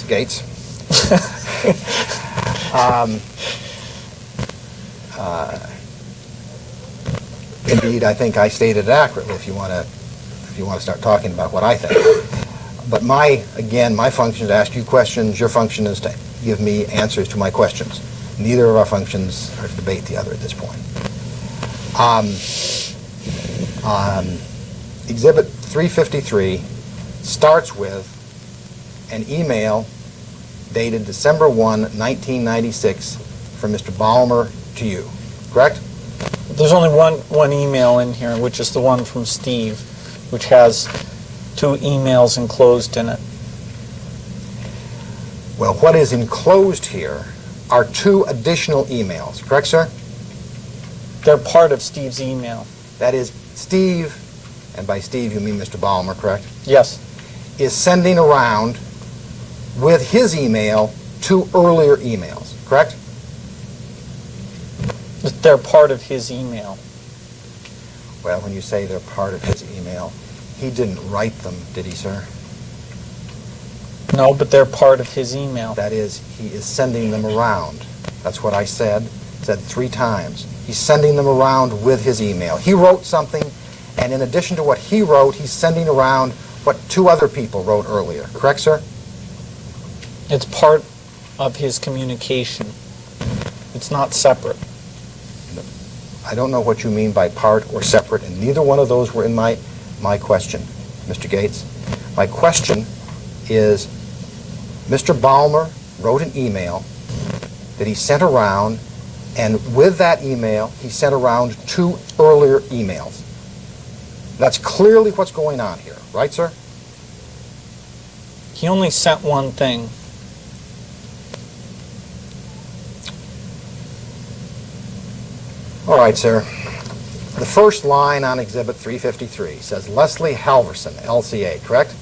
Gates. Indeed, I think I stated it accurately. If you want to start talking about what I think, but my function is to ask you questions. Your function is to give me answers to my questions. Neither of our functions are to debate the other at this point. Exhibit 353 starts with an email dated December 1, 1996 from Mr. Balmer to you, correct? There's only one email in here, which is the one from Steve, which has 2 emails enclosed in it. Well, what is enclosed here are 2 additional emails, correct, sir? They're part of Steve's email. That is, Steve, and by Steve you mean Mr. Balmer, correct? Yes. Is sending around with his email 2 earlier emails, correct? They're part of his email. Well, when you say they're part of his email, he didn't write them, did he, sir? No, but they're part of his email. That is, he is sending them around. That's what I said 3 times. He's sending them around with his email. He wrote something, and in addition to what he wrote, he's sending around what 2 other people wrote earlier. Correct, sir? It's part of his communication. It's not separate. I don't know what you mean by part or separate, and neither one of those were in my question, Mr. Gates. My question is, Mr. Balmer wrote an email that he sent around, and with that email, he sent around 2 earlier emails. That's clearly what's going on here, right, sir? He only sent one thing. All right, sir. The first line on Exhibit 353 says Leslie Halverson, LCA, correct?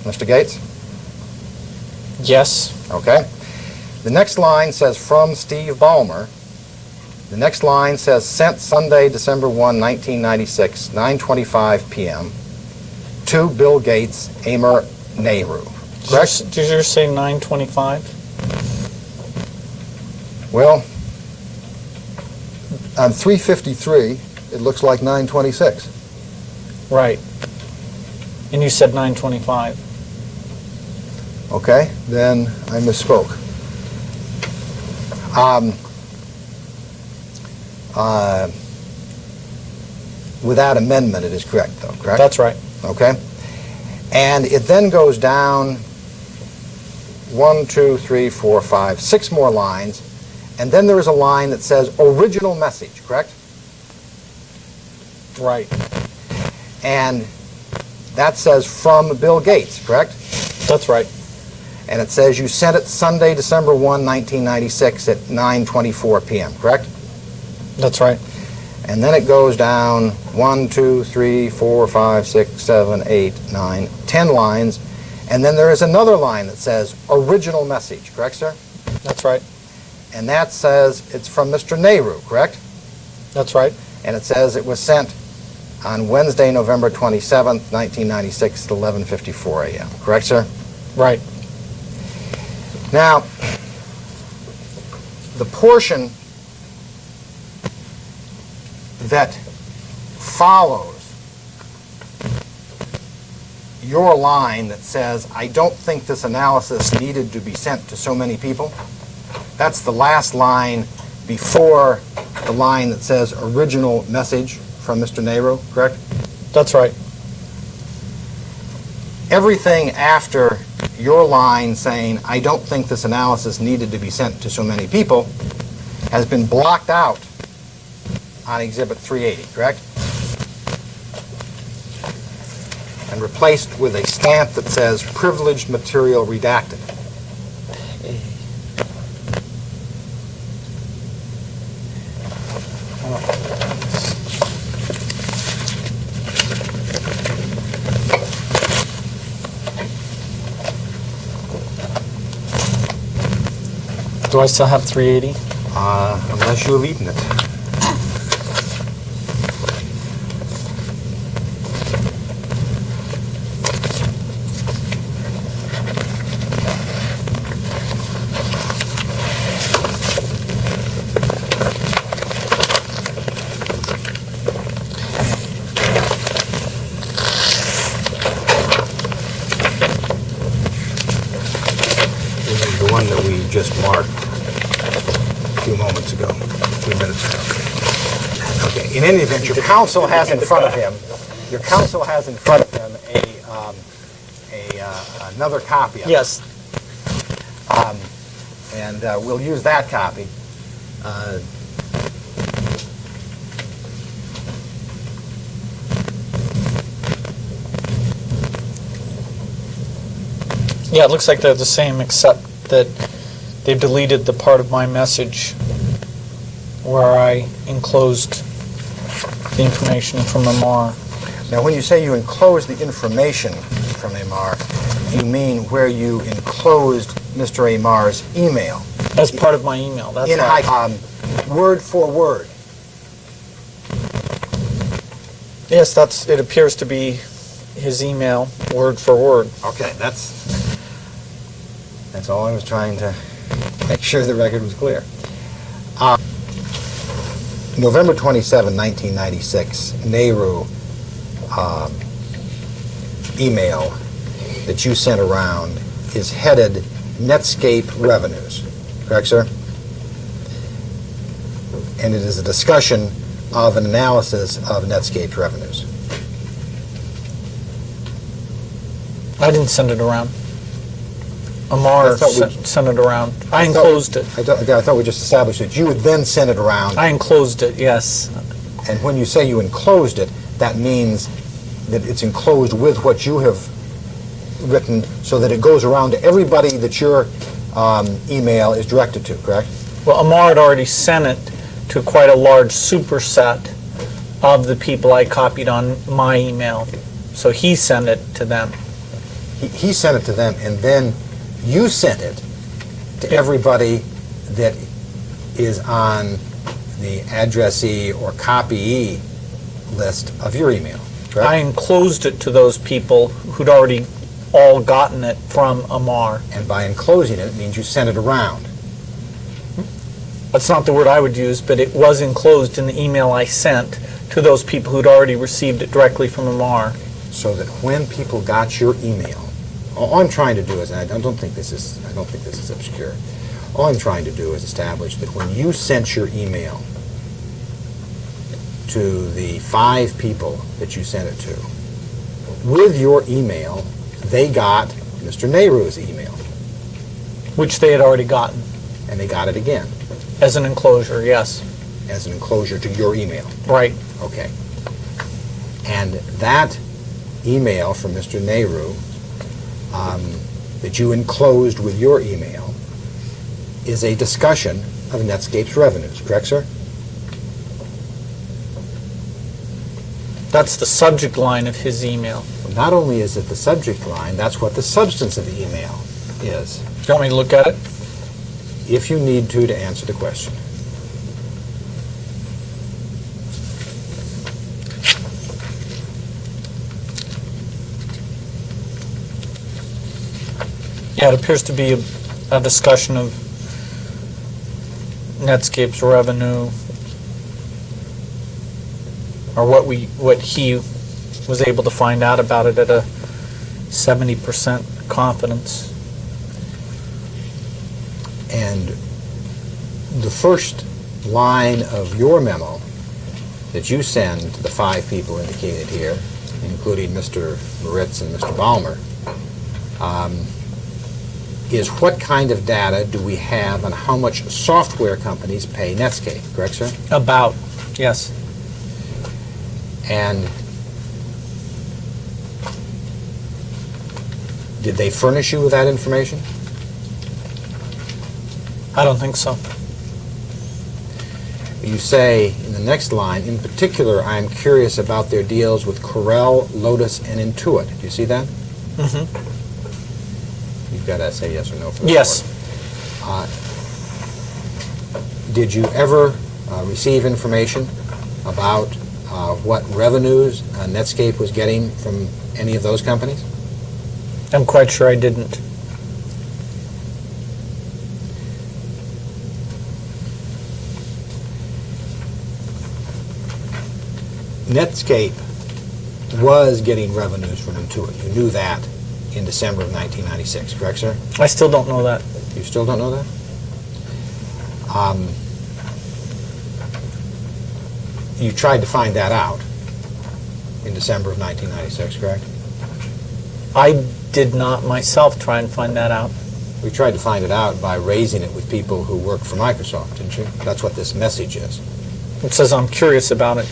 Mr. Gates? Yes. Okay. The next line says from Steve Ballmer. The next line says sent Sunday, December 1, 1996, 9:25 p.m. to Bill Gates, Amor Nehru. Correct? Did you say 9:25? Well, on 353, it looks like 9:26. Right. And you said 9:25. Okay, then I misspoke. Without amendment, it is correct, though, correct? That's right. Okay. And it then goes down 1, 2, 3, 4, 5, 6 more lines, and then there is a line that says original message, correct? Right. And that says from Bill Gates, correct? That's right. And it says you sent it Sunday, December 1, 1996 at 9:24 p.m., correct? That's right. And then it goes down 1, 2, 3, 4, 5, 6, 7, 8, 9, 10 lines. And then there is another line that says original message, correct, sir? That's right. And that says it's from Mr. Nehru, correct? That's right. And it says it was sent on Wednesday, November 27th, 1996 at 11:54 a.m., correct, sir? Right. Now, the portion that follows your line that says, I don't think this analysis needed to be sent to so many people, that's the last line before the line that says original message from Mr. Nehru, correct? That's right. Everything after your line saying, I don't think this analysis needed to be sent to so many people, has been blocked out on Exhibit 380, correct? And replaced with a stamp that says privileged material redacted. Do I still have 380? Unless you have eaten it. one that we just marked a few moments ago, a few minutes ago. Okay, in any event, your counsel has in front of him, another copy of it. Yes. And we'll use that copy. Yeah, it looks like they're the same, except that they deleted the part of my message where I enclosed the information from Amar. Now, when you say you enclosed the information from Amar, you mean where you enclosed Mr. Amar's email? As part of my email, that's right. Word for word. Yes, it appears to be his email, word for word. Okay, that's all I was trying to make sure the record was clear. November 27, 1996, Nehru email that you sent around is headed Netscape Revenues, correct, sir? And it is a discussion of an analysis of Netscape's revenues. I didn't send it around. Amar sent it around. I enclosed it. I thought we just established that you would then send it around. I enclosed it, yes. And when you say you enclosed it, that means that it's enclosed with what you have written so that it goes around to everybody that your email is directed to, correct? Well, Amar had already sent it to quite a large superset of the people I copied on my email. So he sent it to them. He sent it to them, and then you sent it to everybody that is on the addressee or copyee list of your email, correct? I enclosed it to those people who'd already all gotten it from Amar. And by enclosing it, it means you sent it around. That's not the word I would use, but it was enclosed in the email I sent to those people who'd already received it directly from Amar. So that when people got your email, all I'm trying to do is, and I don't think this is obscure. All I'm trying to do is establish that when you sent your email to the 5 people that you sent it to, with your email, they got Mr. Nehru's email. Which they had already gotten. And they got it again. As an enclosure, yes. As an enclosure to your email. Right. Okay. And that email from Mr. Nehru that you enclosed with your email is a discussion of Netscape's revenues, correct, sir? That's the subject line of his email. Not only is it the subject line, that's what the substance of the email is. Do you want me to look at it? If you need to answer the question. Yeah, it appears to be a discussion of Netscape's revenue, or what he was able to find out about it at a 70% confidence. And the first line of your memo that you send to the 5 people indicated here, including Mr. Moritz and Mr. Balmer, is what kind of data do we have on how much software companies pay Netscape, correct, sir? About, yes. And did they furnish you with that information? I don't think so. You say in the next line, in particular, I'm curious about their deals with Corel, Lotus, and Intuit. Do you see that? Mm-hmm. You've got to say yes or no for that. Yes. Did you ever receive information about what revenues Netscape was getting from any of those companies? I'm quite sure I didn't. Netscape was getting revenues from Intuit. You knew that in December of 1996, correct, sir? I still don't know that. You still don't know that? You tried to find that out in December of 1996, correct? I did not myself try and find that out. We tried to find it out by raising it with people who work for Microsoft, didn't you? That's what this message is. It says I'm curious about it.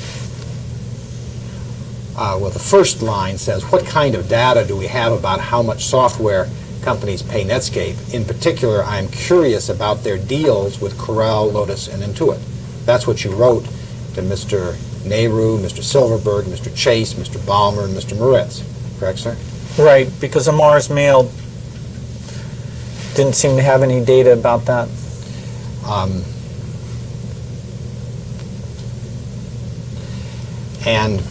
Well, the first line says, what kind of data do we have about how much software companies pay Netscape? In particular, I'm curious about their deals with Corel, Lotus, and Intuit. That's what you wrote to Mr. Nehru, Mr. Silverberg, Mr. Chase, Mr. Balmer, and Mr. Moritz. Correct, sir? Right, because the Mars Mail didn't seem to have any data about that. And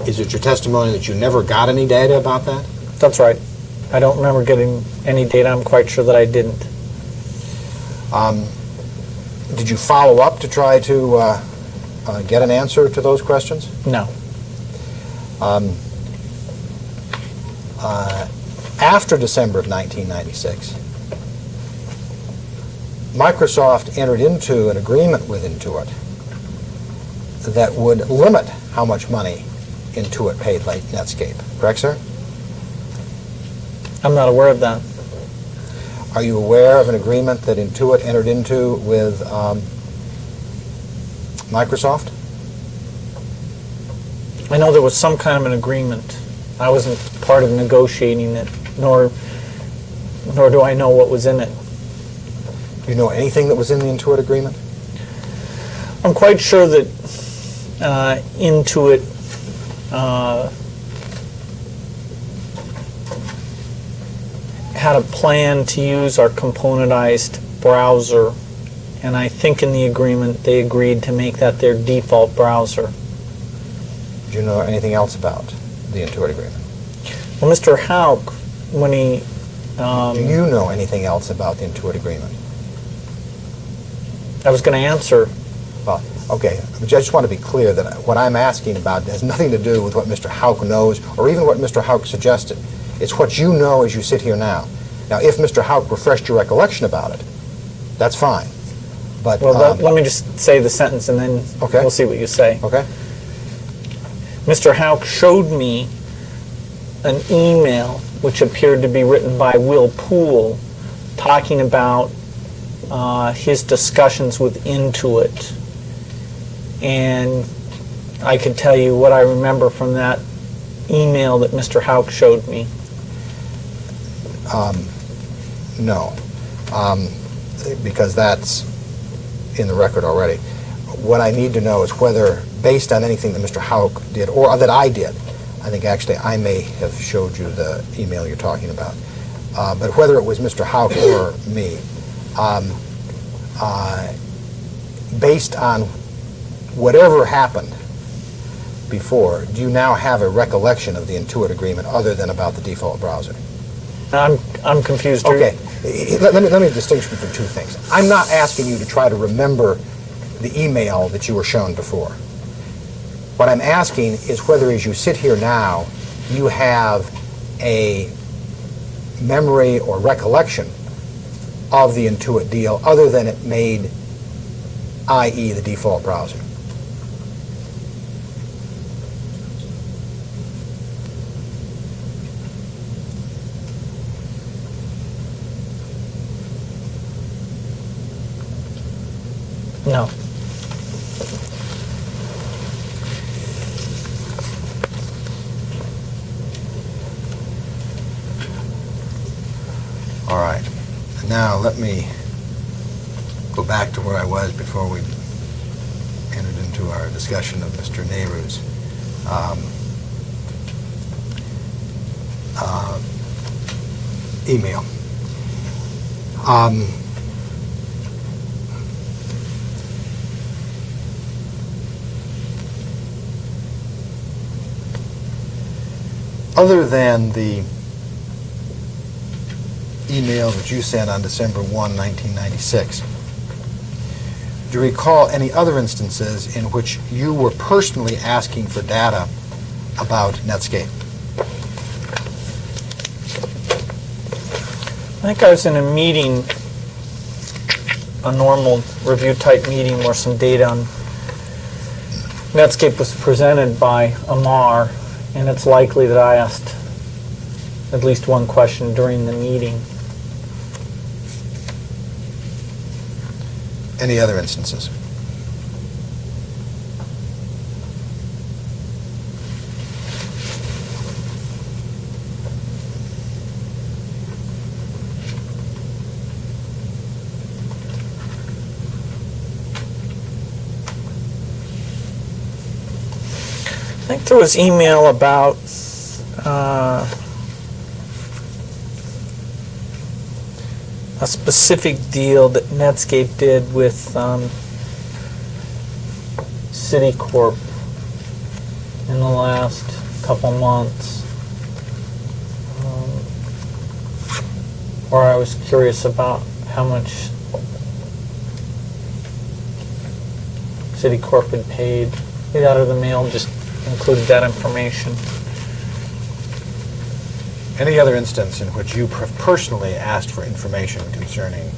is it your testimony that you never got any data about that? That's right. I don't remember getting any data. I'm quite sure that I didn't. Did you follow up to try to get an answer to those questions? No. After December of 1996, Microsoft entered into an agreement with Intuit that would limit how much money Intuit paid Netscape. Correct, sir? I'm not aware of that. Are you aware of an agreement that Intuit entered into with Microsoft? I know there was some kind of an agreement. I wasn't part of negotiating it, nor do I know what was in it. Do you know anything that was in the Intuit agreement? I'm quite sure that Intuit had a plan to use our componentized browser, and I think in the agreement they agreed to make that their default browser. Do you know anything else about the Intuit agreement? Well, Mr. Hauk, when he... Do you know anything else about the Intuit agreement? I was going to answer. Well, okay, I just want to be clear that what I'm asking about has nothing to do with what Mr. Hauk knows or even what Mr. Hauk suggested. It's what you know as you sit here now. Now, if Mr. Hauk refreshed your recollection about it, that's fine. But Well, let me just say the sentence and then Okay. we'll see what you say. Okay. Mr. Hauk showed me an email which appeared to be written by Will Poole talking about his discussions with Intuit. And I could tell you what I remember from that email that Mr. Hauk showed me. No, because that's in the record already. What I need to know is whether, based on anything that Mr. Hauk did, or that I did, I think actually I may have showed you the email you're talking about, but whether it was Mr. Hauk or me, based on whatever happened before, do you now have a recollection of the Intuit agreement other than about the default browser? I'm confused. Okay, let me distinguish between two things. I'm not asking you to try to remember the email that you were shown before. What I'm asking is whether, as you sit here now, you have a memory or recollection of the Intuit deal other than it made, i.e., the default browser. No. All right. Now let me go back to where I was before we entered into our discussion of Mr. Nehru's email. Other than the email that you sent on December 1, 1996, do you recall any other instances in which you were personally asking for data about Netscape? I think I was in a meeting, a normal review type meeting where some data on Netscape was presented by Amar, and it's likely that I asked at least one question during the meeting. Any other instances? I think there was email about a specific deal that Netscape did with Citicorp in the last couple months, where I was curious about how much Citicorp had paid. Get out of the mail just included that information. Any other instance in which you personally asked for information concerning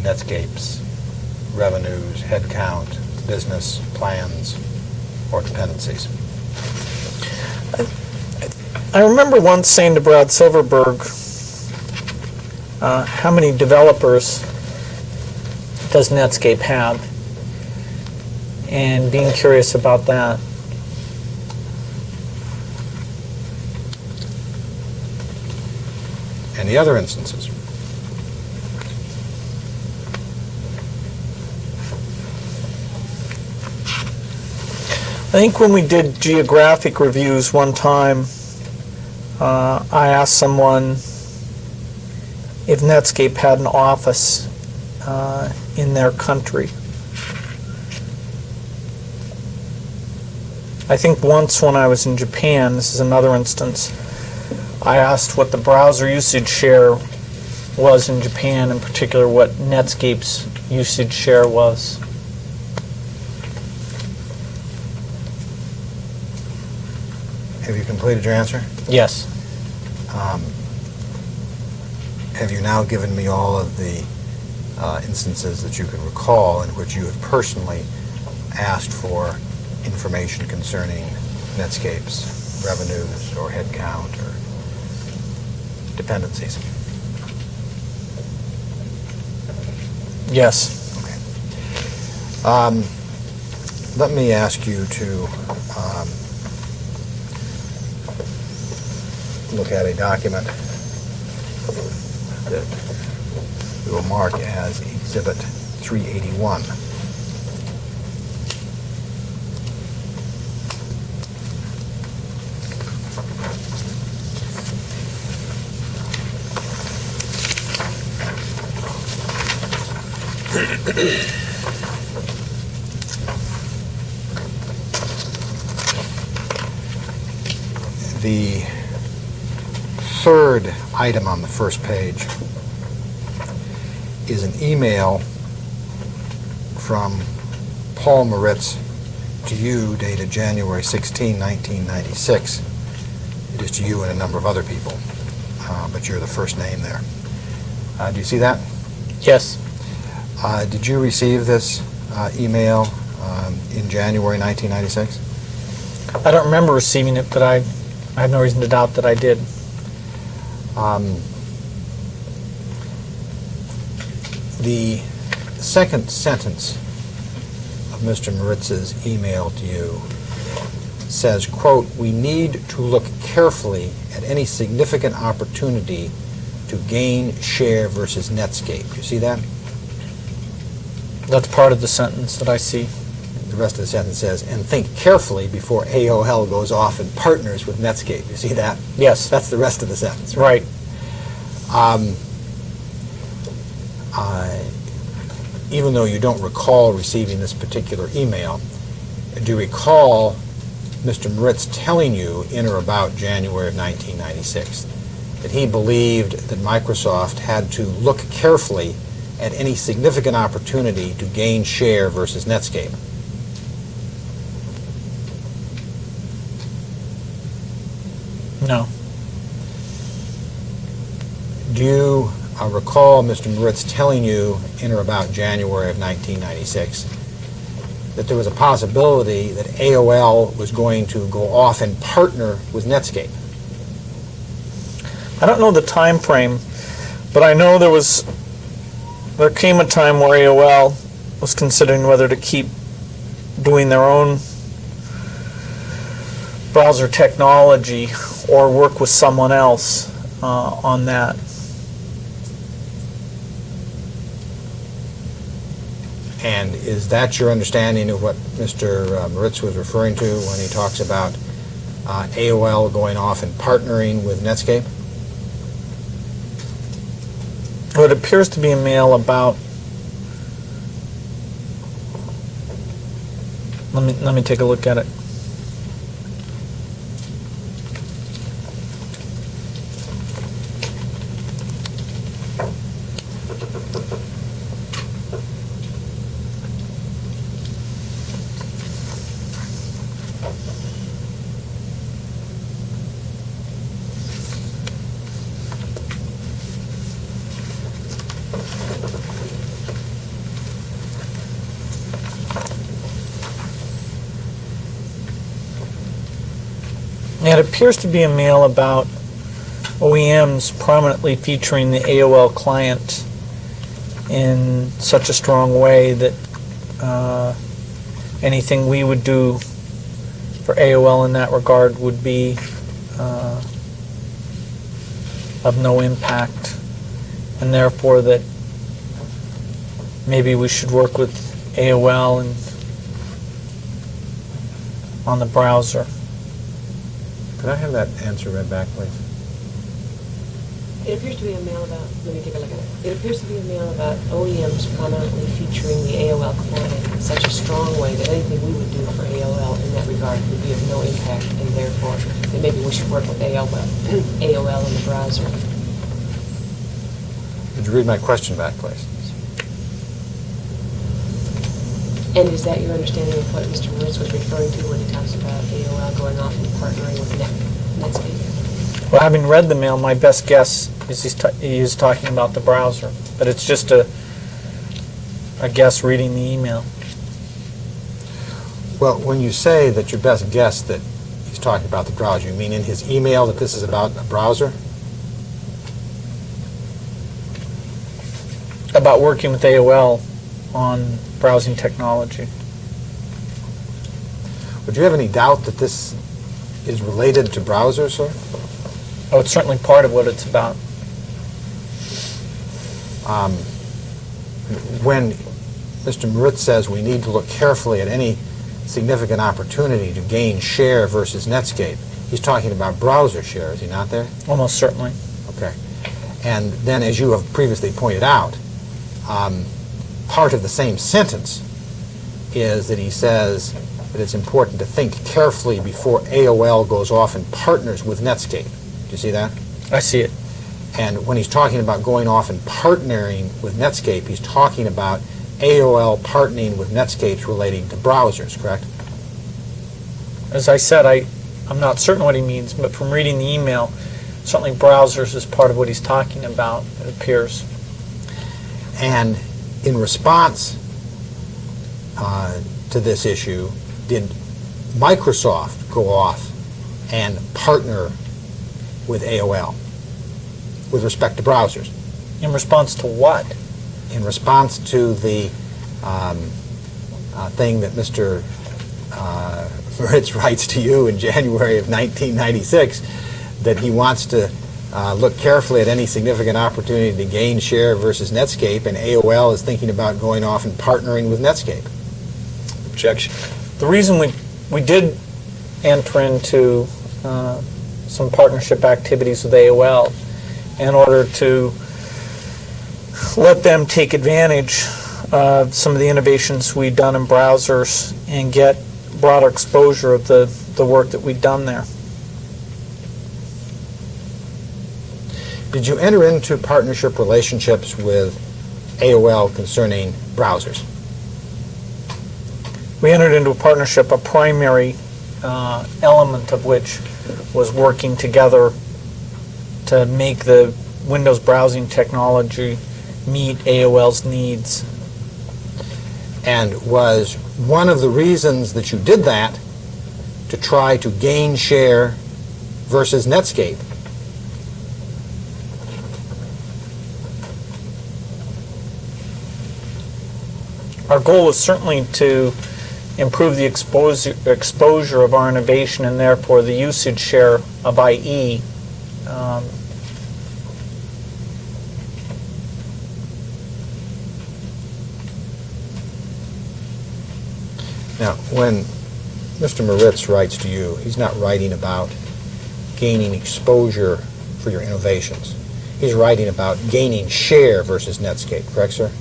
Netscape's revenues, headcount, business plans, or dependencies? I remember once saying to Brad Silverberg, how many developers does Netscape have? And being curious about that. Any other instances? I think when we did geographic reviews one time, I asked someone if Netscape had an office in their country. I think once when I was in Japan, this is another instance, I asked what the browser usage share was in Japan, in particular what Netscape's usage share was. Have you completed your answer? Yes. Have you now given me all of the instances that you can recall in which you have personally asked for information concerning Netscape's revenues or headcount or dependencies? Yes. Okay. Let me ask you to look at a document that we will mark as Exhibit 381. The third item on the first page is an email from Paul Moritz to you dated January 16, 1996. It is to you and a number of other people, but you're the first name there. Do you see that? Yes. Did you receive this email in January 1996? I don't remember receiving it, but I have no reason to doubt that I did. The second sentence of Mr. Moritz's email to you says, quote, "We need to look carefully at any significant opportunity to gain share versus Netscape." You see that? That's part of the sentence that I see. The rest of the sentence says, "and think carefully before AOL goes off and partners with Netscape." You see that? Yes. That's the rest of the sentence, Right. Even though you don't recall receiving this particular email, do you recall Mr. Moritz telling you in or about January of 1996 that he believed that Microsoft had to look carefully at any significant opportunity to gain share versus Netscape? No. Do you recall Mr. Moritz telling you in or about January of 1996 that there was a possibility that AOL was going to go off and partner with Netscape? I don't know the time frame, but I know there came a time where AOL was considering whether to keep doing their own browser technology or work with someone else on that. And is that your understanding of what Mr. Moritz was referring to when he talks about AOL going off and partnering with Netscape? Well, it appears to be a mail about. Let me take a look at it. It appears to be a mail about OEMs prominently featuring the AOL client in such a strong way that anything we would do for AOL in that regard would be of no impact, and therefore that maybe we should work with AOL on the browser. Could I have that answer read back, please? It appears to be a mail about, let me take a look at it. It appears to be a mail about OEMs prominently featuring the AOL client in such a strong way that anything we would do for AOL in that regard would be of no impact, and therefore that maybe we should work with AOL in the browser. Would you read my question back, please? And is that your understanding of what Mr. Moritz was referring to when he talks about AOL going off and partnering with Netscape? Well, having read the mail, my best guess is he is talking about the browser, but it's just a guess reading the email. Well, when you say that your best guess that he's talking about the browser, you mean in his email that this is about a browser? About working with AOL on browsing technology. Would you have any doubt that this is related to browsers, sir? Oh, it's certainly part of what it's about. When Mr. Moritz says we need to look carefully at any significant opportunity to gain share versus Netscape, he's talking about browser share, is he not there? Almost certainly. Okay. And then, as you have previously pointed out, part of the same sentence is that he says that it's important to think carefully before AOL goes off and partners with Netscape. Do you see that? I see it. And when he's talking about going off and partnering with Netscape, he's talking about AOL partnering with Netscape relating to browsers, correct? As I said, I'm not certain what he means, but from reading the email, certainly browsers is part of what he's talking about, it appears. And in response to this issue, did Microsoft go off and partner with AOL with respect to browsers? In response to what? In response to the thing that Mr. Moritz writes to you in January of 1996, that he wants to look carefully at any significant opportunity to gain share versus Netscape, and AOL is thinking about going off and partnering with Netscape. Objection. The reason we did enter into some partnership activities with AOL in order to let them take advantage of some of the innovations we'd done in browsers and get broader exposure of the work that we'd done there. Did you enter into partnership relationships with AOL concerning browsers? We entered into a partnership, a primary element of which was working together to make the Windows browsing technology meet AOL's needs. And was one of the reasons that you did that to try to gain share versus Netscape? Our goal is certainly to improve the exposure of our innovation and therefore the usage share of IE. Now, when Mr. Moritz writes to you, he's not writing about gaining exposure for your innovations. He's writing about gaining share versus Netscape, correct, sir?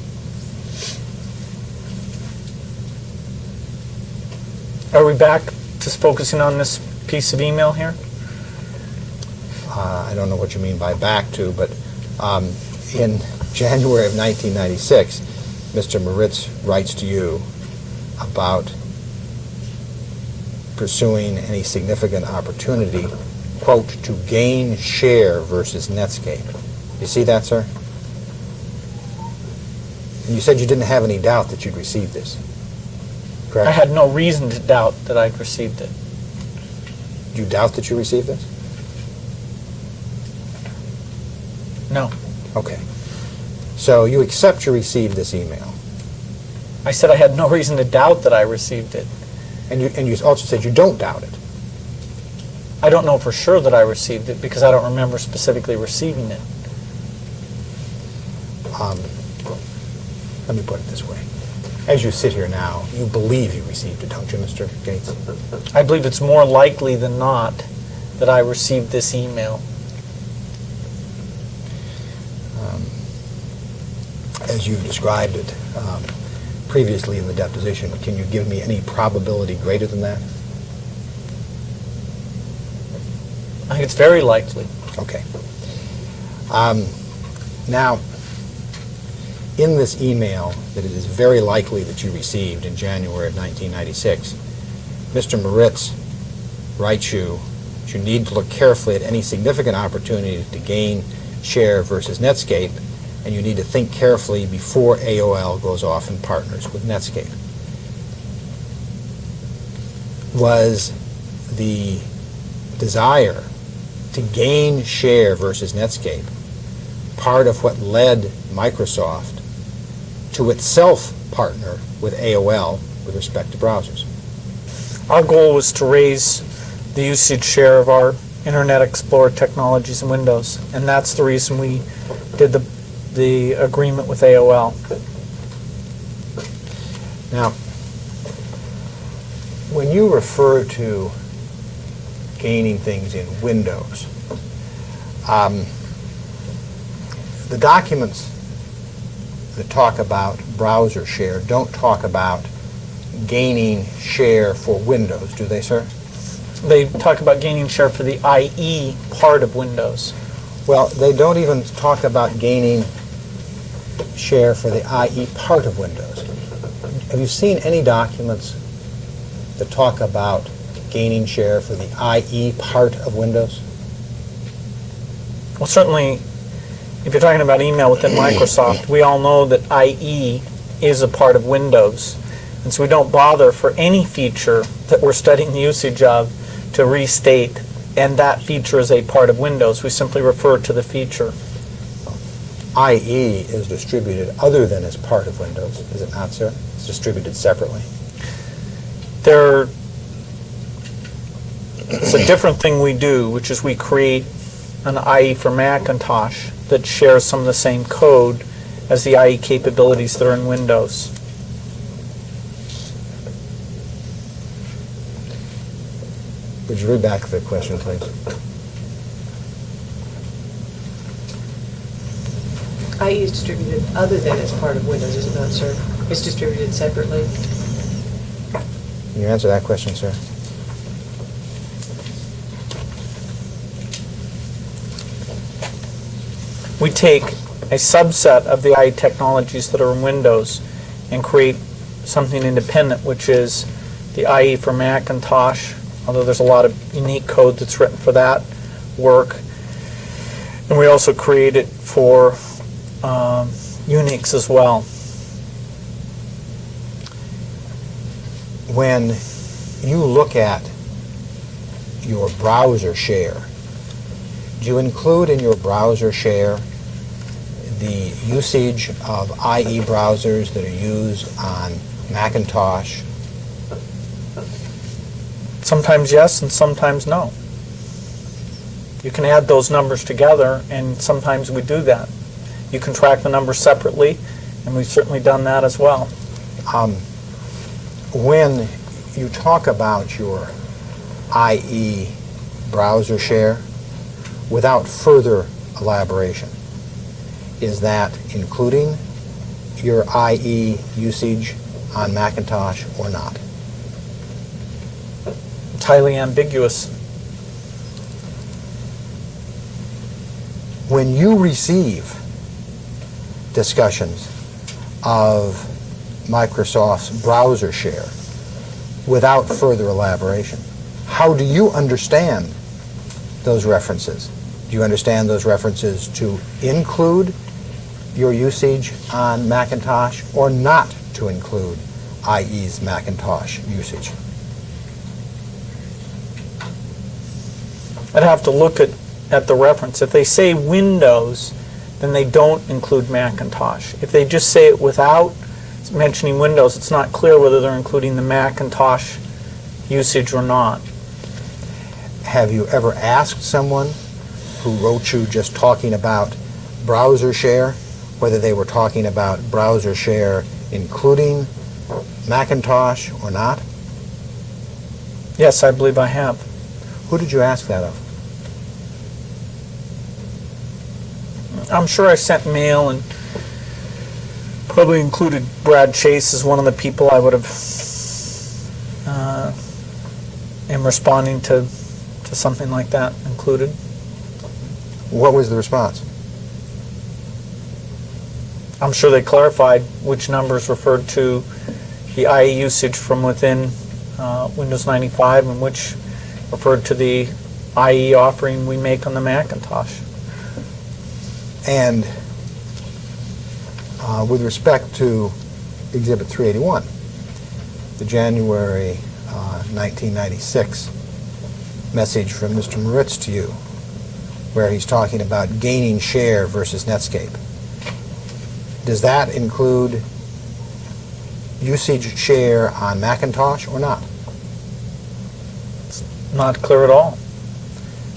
Are we back to focusing on this piece of email here? I don't know what you mean by back to, but in January of 1996, Mr. Moritz writes to you about pursuing any significant opportunity, quote, to gain share versus Netscape. You see that, sir? And you said you didn't have any doubt that you'd receive this, correct? I had no reason to doubt that I'd received it. Do you doubt that you received this? No. Okay. So you accept you received this email. I said I had no reason to doubt that I received it. And you also said you don't doubt it. I don't know for sure that I received it because I don't remember specifically receiving it. Let me put it this way. As you sit here now, you believe you received it, don't you, Mr. Gates? I believe it's more likely than not that I received this email. As you described it previously in the deposition, can you give me any probability greater than that? I think it's very likely. Okay. Now, in this email that it is very likely that you received in January of 1996, Mr. Moritz writes you that you need to look carefully at any significant opportunity to gain share versus Netscape, and you need to think carefully before AOL goes off and partners with Netscape. Was the desire to gain share versus Netscape part of what led Microsoft to itself partner with AOL with respect to browsers? Our goal was to raise the usage share of our Internet Explorer technologies in Windows, and that's the reason we did the agreement with AOL. Now, when you refer to gaining things in Windows, the documents that talk about browser share don't talk about gaining share for Windows, do they, sir? They talk about gaining share for the IE part of Windows. Well, they don't even talk about gaining share for the IE part of Windows. Have you seen any documents that talk about gaining share for the IE part of Windows? Well, certainly, if you're talking about email within Microsoft, we all know that IE is a part of Windows. And so we don't bother for any feature that we're studying the usage of to restate, and that feature is a part of Windows. We simply refer to the feature. IE is distributed other than as part of Windows, is it not, sir? It's distributed separately. It's a different thing we do, which is we create an IE for Macintosh that shares some of the same code as the IE capabilities that are in Windows. Would you read back the question, please? IE is distributed other than as part of Windows, is it not, sir? It's distributed separately. Can you answer that question, sir? We take a subset of the IE technologies that are in Windows and create something independent, which is the IE for Macintosh, although there's a lot of unique code that's written for that work. And we also create it for Unix as well. When you look at your browser share, do you include in your browser share the usage of IE browsers that are used on Macintosh? Sometimes yes, and sometimes no. You can add those numbers together, and sometimes we do that. You can track the numbers separately, and we've certainly done that as well. When you talk about your IE browser share, without further elaboration, is that including your IE usage on Macintosh or not? It's highly ambiguous. When you receive discussions of Microsoft's browser share without further elaboration, how do you understand those references? Do you understand those references to include your usage on Macintosh or not to include IE's Macintosh usage? I'd have to look at the reference. If they say Windows, then they don't include Macintosh. If they just say it without mentioning Windows, it's not clear whether they're including the Macintosh usage or not. Have you ever asked someone who wrote you just talking about browser share, whether they were talking about browser share including Macintosh or not? Yes, I believe I have. Who did you ask that of? I'm sure I sent mail and probably included Brad Chase as one of the people I would have am responding to something like that included. What was the response? I'm sure they clarified which numbers referred to the IE usage from within Windows 95 and which referred to the IE offering we make on the Macintosh. And with respect to Exhibit 381, the January 1996 message from Mr. Moritz to you, where he's talking about gaining share versus Netscape, does that include usage share on Macintosh or not? Not clear at all.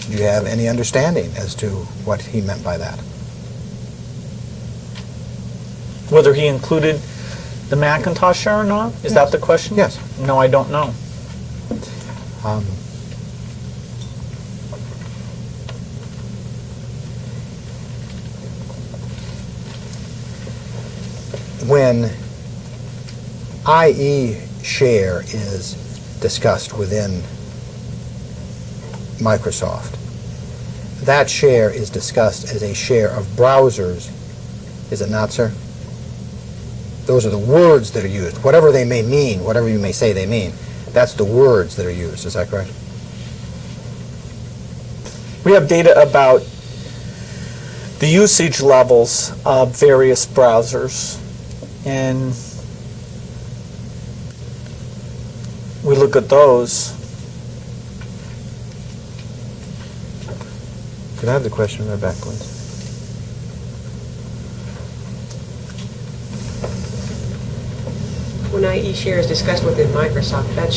Do you have any understanding as to what he meant by that? Whether he included the Macintosh share or not? Is that the question? Yes. No, I don't know. When IE share is discussed within Microsoft, that share is discussed as a share of browsers, is it not, sir? Those are the words that are used. Whatever they may mean, whatever you may say they mean, that's the words that are used. Is that correct? We have data about the usage levels of various browsers, and we look at those. Could I have the question read back, please? When IE share is discussed within Microsoft, that